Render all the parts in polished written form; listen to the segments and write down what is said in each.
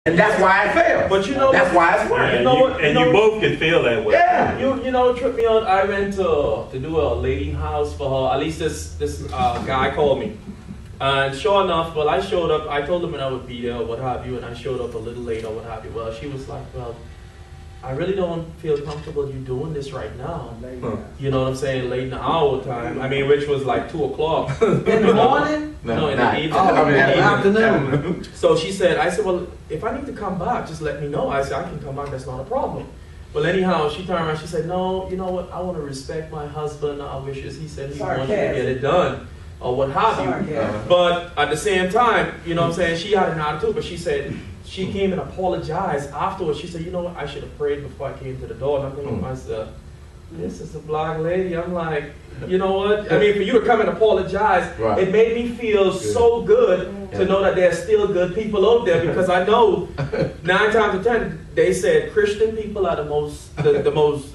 And that's why I failed. But you know, that's why it's working. Yeah, you know what? And you both can feel that way. Yeah. You know, tripped me out. I went to do a lady house for her. At least this guy called me. And sure enough, well, I showed up. I told him when I would be there or what have you, and I showed up a little late or what have you. Well, she was like, well, I really don't feel comfortable you doing this right now. You know what I'm saying? Late in the hour time. I mean, which was like 2 o'clock. In the morning? No, in the evening. Oh, in the afternoon. So I said, well, if I need to come back, just let me know. I said, I can come back, that's not a problem. Well, anyhow, she turned around, she said, no, you know what, I want to respect my husband, our wishes. He said he wanted to get it done, or what have you. But at the same time, you know what I'm saying, she had an attitude, but she said, she came and apologized afterwards. She said, you know what, I should have prayed before I came to the door. And I'm thinking to myself, this is a black lady. I'm like, you know what? I mean, for you to come and apologize, it made me feel so good to know that there's still good people out there, because I know 9 times out of 10, they said Christian people are the most,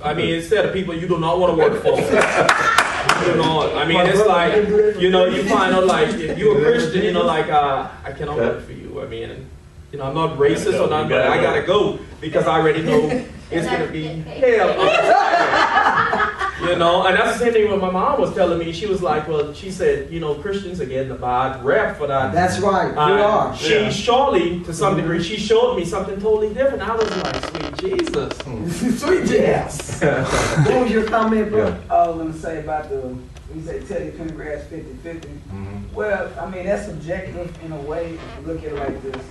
I mean, instead of people you do not want to work for. You know, I mean, it's like, you know, you find out like, if you're a Christian, you know, like, I cannot work for you. I mean, you know, I'm not racist or nothing, but I gotta go because I already know it's gonna be hell. You know, and that's the same thing what my mom was telling me. She was like, well, she said, you know, Christians are getting a bad rep for that. That's right, we are. She surely, to some degree, she showed me something totally different. I was like, sweet Jesus. Sweet Jesus. What was your comment, bro? I was going to say about you say Teddy Pendergrass 50-50. Well, I mean, that's subjective in a way if you look at it like this.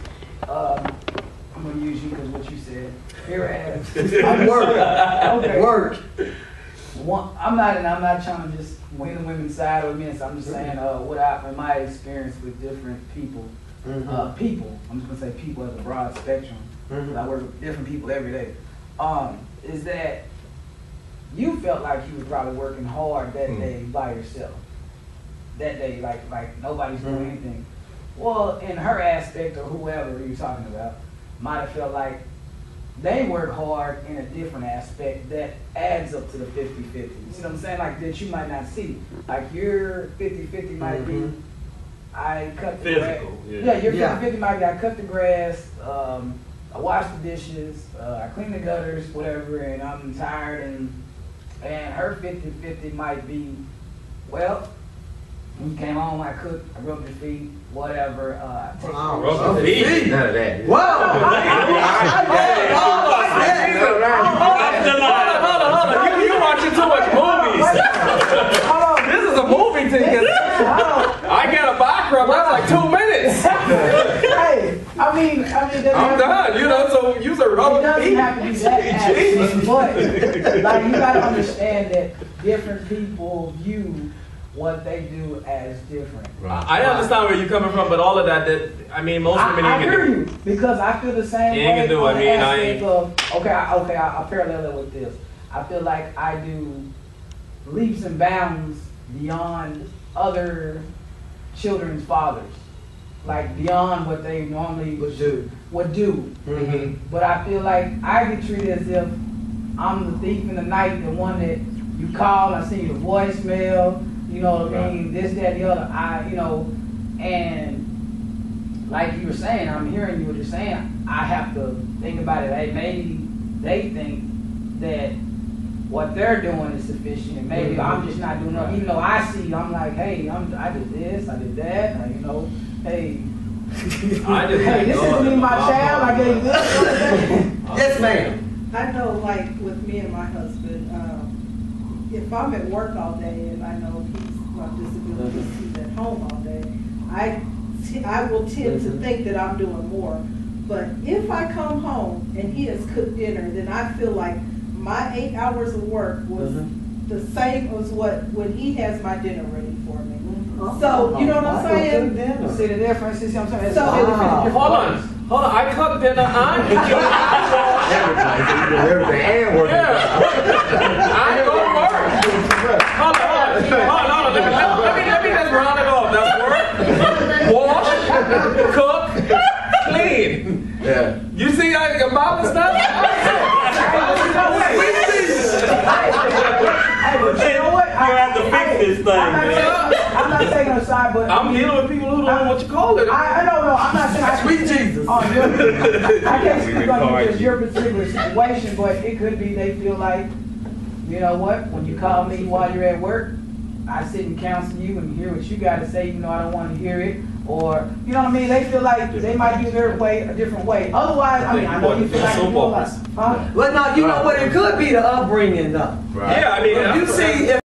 I'm going to use you because what you said. Here I'm working. Okay. Work. I'm not trying to just win the women's side or men's. I'm just saying in my experience with different people, people, I'm just going to say people as a broad spectrum, I work with different people every day, is that you felt like you was probably working hard that day by yourself. That day, like nobody's doing anything. Well, in her aspect or whoever you're talking about, might have felt like they work hard in a different aspect that adds up to the 50-50. You see what I'm saying? Like that you might not see. Like your 50-50 might be, I cut the grass. Yeah, your 50-50 might be I cut the grass, I wash the dishes, I clean the gutters, whatever, and I'm tired. And her 50-50 might be, well, when you came home, I cooked, I rubbed your feet, whatever. Rub your feet? None of that. Whoa! Hold on. You watching too much movies. This is a movie ticket. I get a back rub, that's like 2 minutes. Hey, I mean, I'm done, you know, so use a rubber feet. It doesn't have to be that aspect, but like you gotta understand that different people view what they do as different. I understand where you're coming from, but all of that I mean, most women I hear you because I feel the same way. You can do. I mean, I'll parallel it with this. I feel like I do leaps and bounds beyond other children's fathers, like beyond what they normally would do. But I feel like I get treated as if I'm the thief in the night, the one that you call. I send you the voicemail. You know what I mean? This, that, the other. And like you were saying, I'm hearing you what you're saying. I have to think about it. Hey, maybe they think that what they're doing is sufficient. And maybe I'm just not doing enough. Even though I'm like, hey, I did this, I did that. You know, hey, hey, this isn't even my child. I gave this. Yes, ma'am. I know, like with me and my husband, if I'm at work all day and I know he's on disability, he's at home all day, I will tend to think that I'm doing more. But if I come home and he has cooked dinner, then I feel like my 8 hours of work was the same as when he has my dinner ready for me. So, you know what I'm saying? See the difference? You see what I'm saying? So, hold on. I cooked dinner and everything and working. I go to work. Hold on. Let me just round it off. That's work, wash, cook, clean. Yeah. You see the Bible stuff? Hey, but you know what? You have to fix this thing, man. I'm not saying taking a side, but I'm dealing with people who don't know what you call it. I don't know. I'm not saying I Sweet Jesus. on your, I can't speak on just your particular situation, but it could be they feel like, you know what, when you call me while you're at work, I sit and counsel you and hear what you got to say, even though I don't want to hear it. Or, you know what I mean? They feel like they might do their way a different way. Otherwise, I mean, I know you feel like you feel like, huh? But no, you know what? It could be the upbringing though. Right. Yeah, I mean, If you see,